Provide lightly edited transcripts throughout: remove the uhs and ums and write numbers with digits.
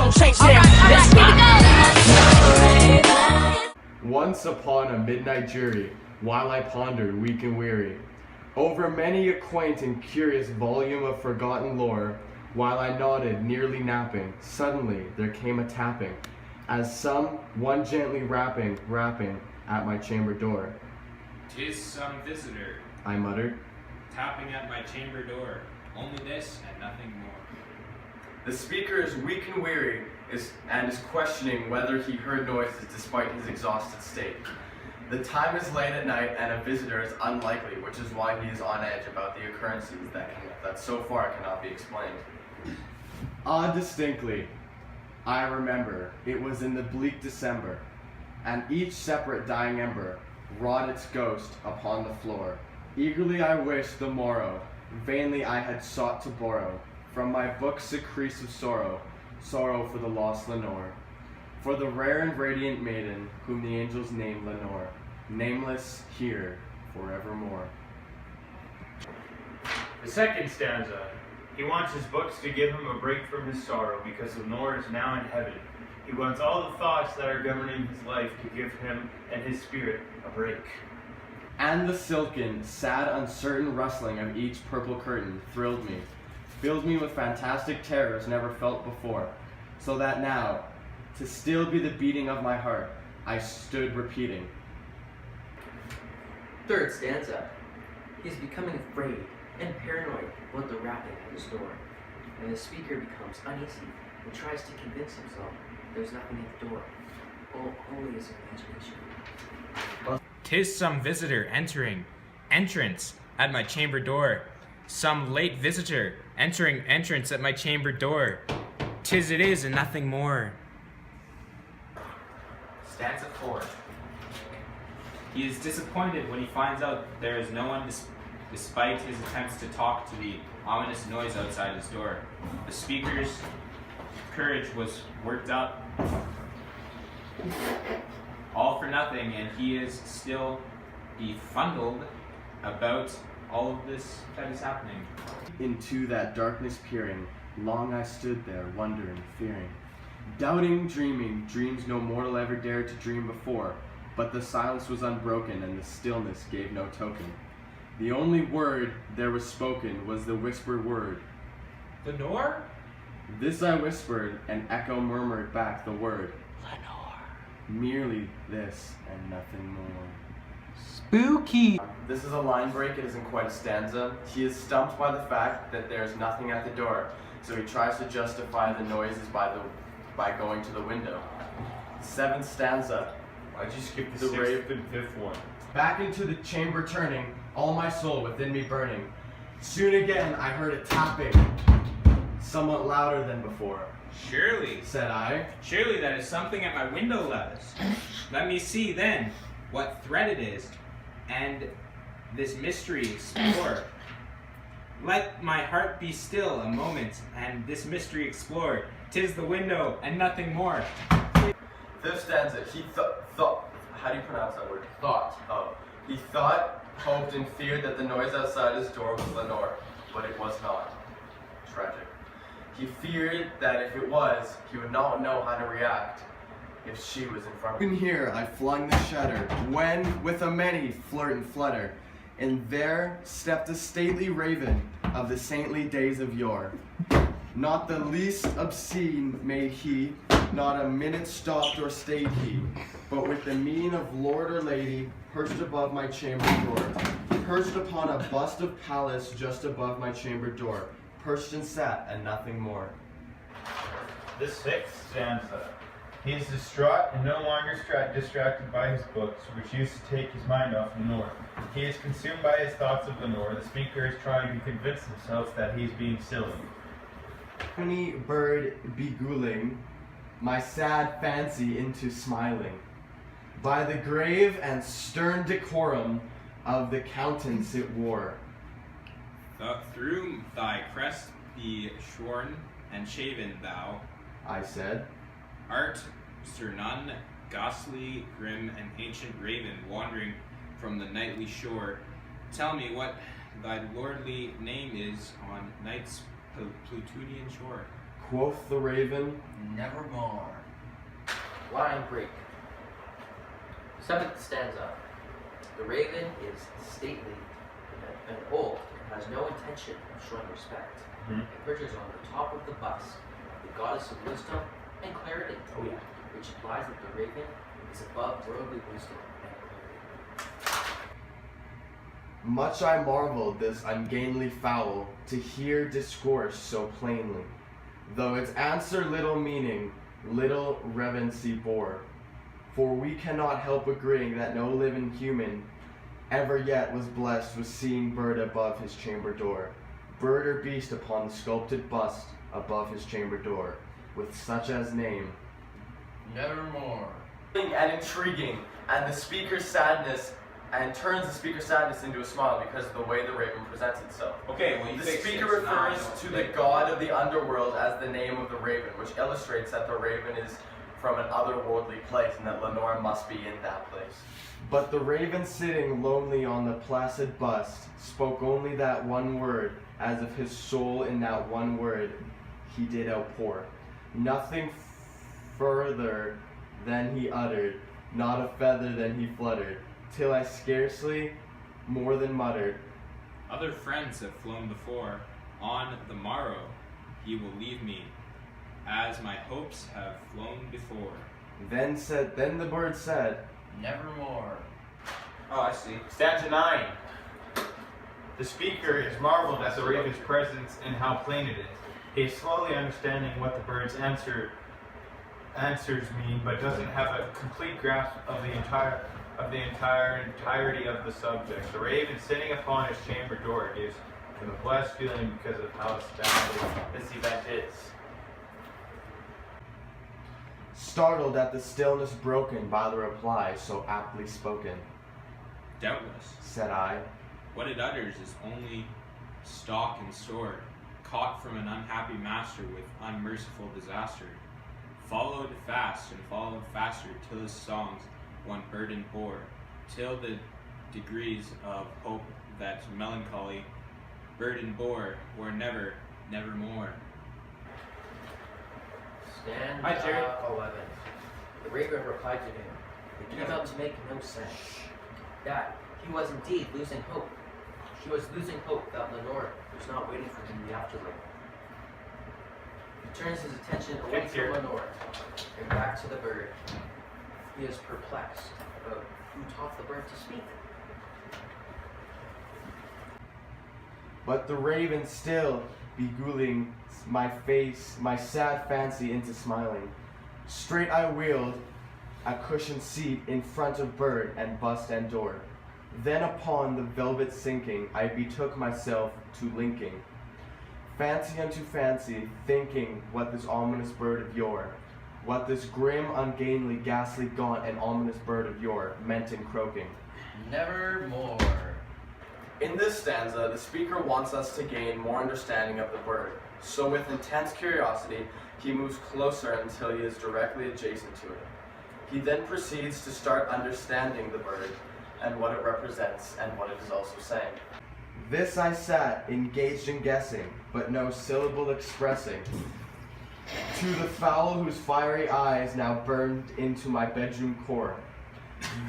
don't change them. Let's go. Once upon a midnight jury, while I pondered, weak and weary, over many a quaint and curious volume of forgotten lore, while I nodded, nearly napping, suddenly there came a tapping, as one gently rapping at my chamber door. "'Tis some visitor," I muttered, "tapping at my chamber door. Only this and nothing more." The speaker is weak and weary, and is questioning whether he heard noises despite his exhausted state. The time is late at night, and a visitor is unlikely, which is why he is on edge about the occurrences that so far cannot be explained. Distinctly, I remember it was in the bleak December, and each separate dying ember wrought its ghost upon the floor. Eagerly I wished the morrow, vainly I had sought to borrow from my book secretes of sorrow for the lost Lenore, for the rare and radiant maiden whom the angels name Lenore, nameless here forevermore. The second stanza. He wants his books to give him a break from his sorrow because Lenore is now in heaven. He wants all the thoughts that are governing his life to give him and his spirit a break. And the silken, sad, uncertain rustling of each purple curtain thrilled me, filled me with fantastic terrors never felt before, so that now, to still be the beating of my heart, I stood repeating. Third stanza. He is becoming afraid and paranoid about the rapping at his door, and the speaker becomes uneasy and tries to convince himself there's nothing at the door. Only his imagination. "'Tis some visitor entrance at my chamber door. Some late visitor entrance at my chamber door. 'Tis it is and nothing more." Stanza 4. He is disappointed when he finds out there is no one despite his attempts to talk to the ominous noise outside his door. The speaker's courage was worked up all for nothing, and he is still befuddled about all of this that is happening. Into that darkness peering, long I stood there, wondering, fearing, doubting, dreaming, dreams no mortal ever dared to dream before, but the silence was unbroken and the stillness gave no token. The only word there was spoken was the whispered word, "Lenore?" This I whispered, and echo murmured back the word, Lenore. merely this and nothing more. Spooky. This is a line break, it isn't quite a stanza. He is stumped by the fact that there is nothing at the door, so he tries to justify the noises by going to the window. Seventh stanza. Why'd you skip the The sixth rave- and fifth one? Back into the chamber turning, all my soul within me burning. Soon again I heard a tapping, somewhat louder than before. Surely that is something at my window lattice. Let me see then what thread it is, and this mystery explore. Let my heart be still a moment, and this mystery explore. 'Tis the window and nothing more. Fifth stanza. He thought. How do you pronounce that word? Thought. Oh. He thought, hoped, and feared that the noise outside his door was Lenore, but it was not. Tragic. He feared that if it was, he would not know how to react if she was in front of him. In here, I flung the shutter, when, with a many flirt and flutter, and there stepped a stately raven of the saintly days of yore. Not the least obscene made he, not a minute stopped or stayed he, but with the mien of lord or lady, perched above my chamber door, perched upon a bust of Pallas just above my chamber door, perched and sat, and nothing more. The sixth stanza. He is distraught and no longer distracted by his books, which used to take his mind off Lenore. He is consumed by his thoughts of Lenore. The speaker is trying to convince himself that he is being silly. Honey bird beguiling my sad fancy into smiling, by the grave and stern decorum of the countenance it wore. Through thy crest be shorn and shaven thou, I said, art Sir None, ghastly, grim, and ancient raven wandering from the nightly shore. Tell me what thy lordly name is on night's Plutonian shore. Quoth the raven, Nevermore. Line break. Seventh stanza. The raven is stately and old and has no intention of showing respect. Mhm. It perches on the top of the bust, the goddess of wisdom and clarity. Oh yeah. Which implies that the raven is above worldly wisdom and clarity. much I marveled this ungainly fowl to hear discourse so plainly, though its answer little meaning, little reverency bore. For we cannot help agreeing that no living human ever yet was blessed with seeing bird above his chamber door, bird or beast upon the sculpted bust above his chamber door, with such as name. Nevermore. And intriguing, and the speaker's sadness, and turns the speaker's sadness into a smile because of the way the raven presents itself. Okay, well you The fixed speaker it, so now I refers know. to the god of the underworld as the name of the raven, which illustrates that the raven is from an otherworldly place and that Lenore must be in that place. But the raven sitting lonely on the placid bust spoke only that one word, as if his soul in that one word he did outpour. Nothing further than he uttered, not a feather than he fluttered, till I scarcely more than muttered. Other friends have flown before. On the morrow he will leave me, as my hopes have flown before. Then the bird said, Nevermore. Oh, I see. Stanza 9. The speaker is marveled at the raven's presence and how plain it is. He is slowly understanding what the bird's answers mean, but doesn't have a complete grasp of the entirety of the subject. The raven sitting upon his chamber door gives him a blessed feeling because of how astounding this event is. startled at the stillness broken by the reply so aptly spoken. Doubtless, Said I, what it utters is only stock and sword, caught from an unhappy master with unmerciful disaster. Followed fast and followed faster till his songs one burden bore, till the degrees of hope that melancholy burden bore were never, nevermore. Stanza Hi, Jerry. 11. The raven replied to him, it came out to make no sense. That he was indeed losing hope. She was losing hope that Lenore was not waiting for him in the afterlife. He turns his attention away Thanks, from Jerry. Lenore and back to the bird. He is perplexed about who taught the bird to speak. but the raven still beguiling my face, my sad fancy into smiling. Straight I wheeled a cushioned seat in front of bird and bust and door. Then upon the velvet sinking, I betook myself to linking. Fancy unto fancy, thinking what this ominous bird of yore, what this grim, ungainly, ghastly, gaunt, and ominous bird of yore meant in croaking. Nevermore. In this stanza, the speaker wants us to gain more understanding of the bird. So with intense curiosity, he moves closer until he is directly adjacent to it. He then proceeds to start understanding the bird and what it represents and what it is also saying. This I sat, engaged in guessing, but no syllable expressing, to the fowl whose fiery eyes now burned into my bedroom core.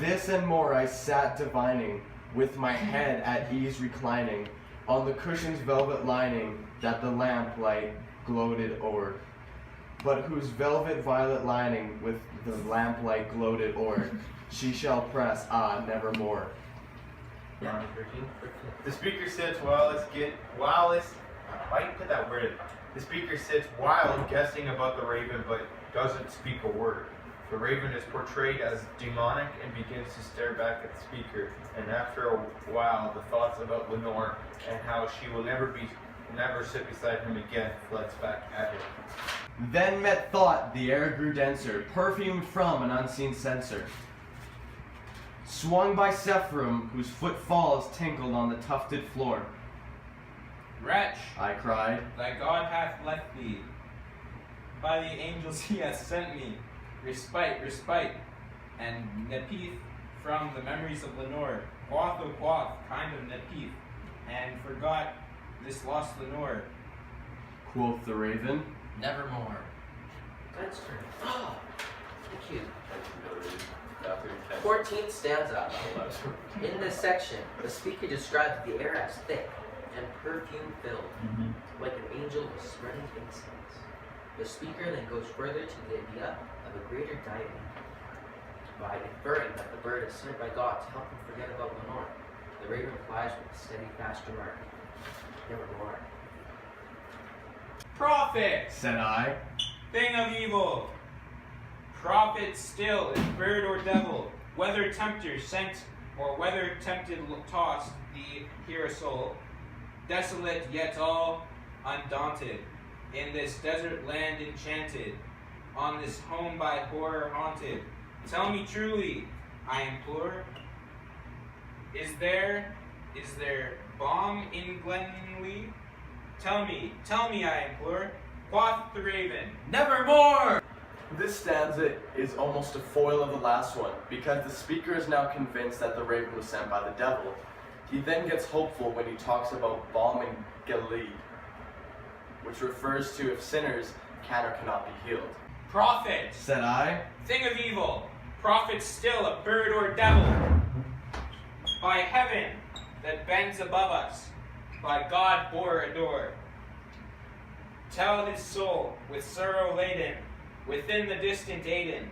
This and more I sat divining, with my head at ease reclining, on the cushion's velvet lining that the lamplight gloated o'er, but whose velvet violet lining with the lamplight gloated o'er, she shall press, nevermore. Yeah. The speaker sits why you put that word in? The speaker sits wild guessing about the raven but doesn't speak a word. The raven is portrayed as demonic and begins to stare back at the speaker, and after a while the thoughts about Lenore and how she will never sit beside him again floods back at him. Then met thought, the air grew denser, perfumed from an unseen censer. Swung by Sephirim, whose footfalls tinkled on the tufted floor. Wretch, I cried, thy God hath left thee. By the angels he hath sent me. Respite, respite, and Nepith from the memories of Lenore. Quoth, O quoth, kind of Nepith, and forgot this lost Lenore. quoth the raven, Nevermore. That's turn. Oh, thank you. After 14th stanza. In this section, the speaker describes the air as thick and perfume-filled, like an angel was spreading incense. The speaker then goes further to the idea of a greater deity by inferring that the bird is sent by God to help him forget about Lenore. The raven replies with a steady, fast remark, "Nevermore." Prophet, said I. thing of evil. Prophet still, if bird or devil, whether tempter sent or whether tempted tossed the hero soul, desolate yet all undaunted, in this desert land enchanted, on this home by horror haunted. Tell me truly, I implore, is there balm in Glenlee? Tell me, I implore, quoth the raven. Nevermore! This stanza is almost a foil of the last one, because the speaker is now convinced that the raven was sent by the devil. He then gets hopeful when he talks about balm in Gilead, which refers to if sinners can or cannot be healed. Prophet, Said I. thing of evil, prophet still, a bird or devil, by heaven that bends above us, by God bore adore. Tell his soul, with sorrow laden, within the distant Aden,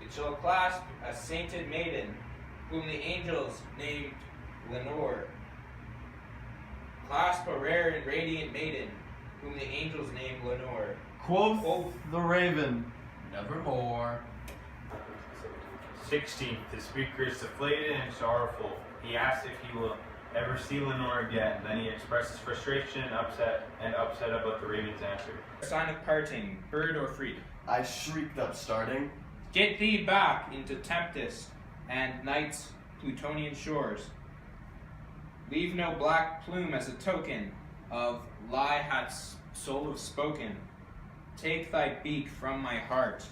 it shall clasp a sainted maiden, whom the angels named Lenore. Clasp a rare and radiant maiden, whom the angels named Lenore. Quoth the raven. Nevermore. 16th, the speaker is deflated and sorrowful. He asks if he will ever see Lenore again. Then he expresses frustration and upset about the raven's answer. Sign of parting, bird or free. I shrieked up, starting. Get thee back into Tempest and night's Plutonian shores. Leave no black plume as a token of lie hath soul have spoken. Take thy beak from my heart,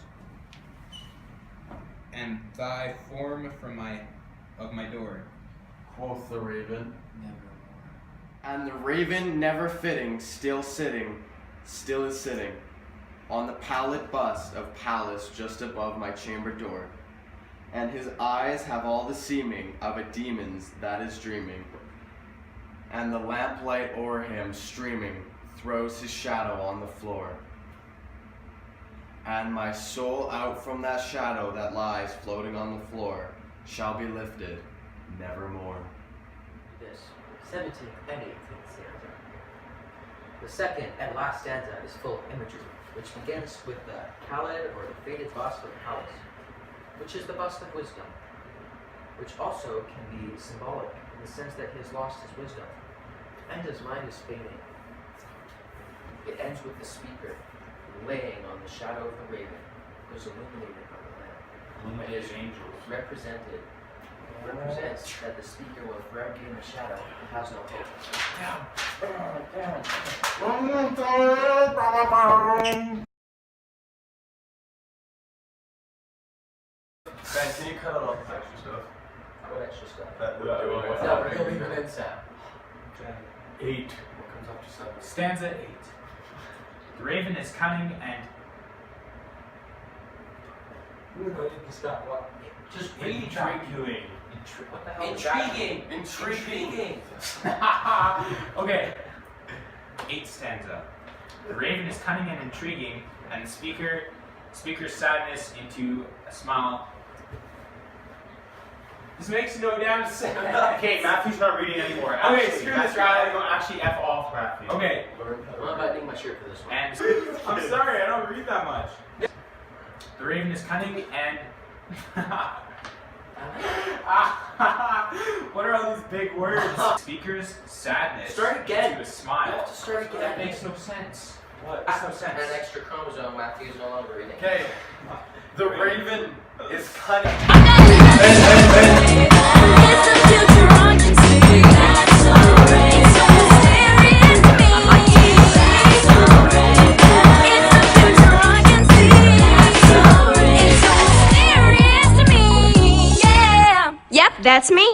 and thy form from my door. Quoth the raven. Nevermore. And the raven, never fitting, still is sitting, on the pallid bust of Pallas just above my chamber door. And his eyes have all the seeming of a demon's that is dreaming. And the lamplight o'er him streaming throws his shadow on the floor. And my soul out from that shadow that lies floating on the floor shall be lifted nevermore. This 17th and 18th stanza. The second and last stanza is full of imagery, which begins with the pallid or the faded bust of Pallas, which is the bust of wisdom, which also can be symbolic in the sense that he has lost his wisdom, and his mind is fading. It ends with the speaker laying on the shadow of the raven, who's illuminated by the lamp. Illuminated angels. Represents that the speaker will forever be in the shadow and has no hope. Ben, can you cut out all this extra stuff? What extra stuff? That we're doing. No, we're gonna leave it in sound. 8. What comes up to 7? Stanza 8. The raven is cunning and Stop. What? Just read. Intriguing. What the hell is that? Intriguing. okay. 8th stanza. The raven is cunning and intriguing, and the speaker's sadness into a smile. This makes no damn sense. Okay, Matthew's not reading anymore. Okay, screw this, Riley. Actually, F off, Matthew. Okay, I'm not buttoning my shirt for this one. and I'm sorry, I don't read that much. The raven is cunning and. What are all these big words? Speaker's sadness. Start again. To a You smile. have to start again. That makes no sense. What? Ah, Makes no sense. and an extra chromosome, Matthew is no longer reading. Okay. The raven is cunning. It's the future I can see. That's alright. So mysterious to me. That's alright. It's the future I can see. That's alright. It's so mysterious to me. Yeah. Yep, that's me.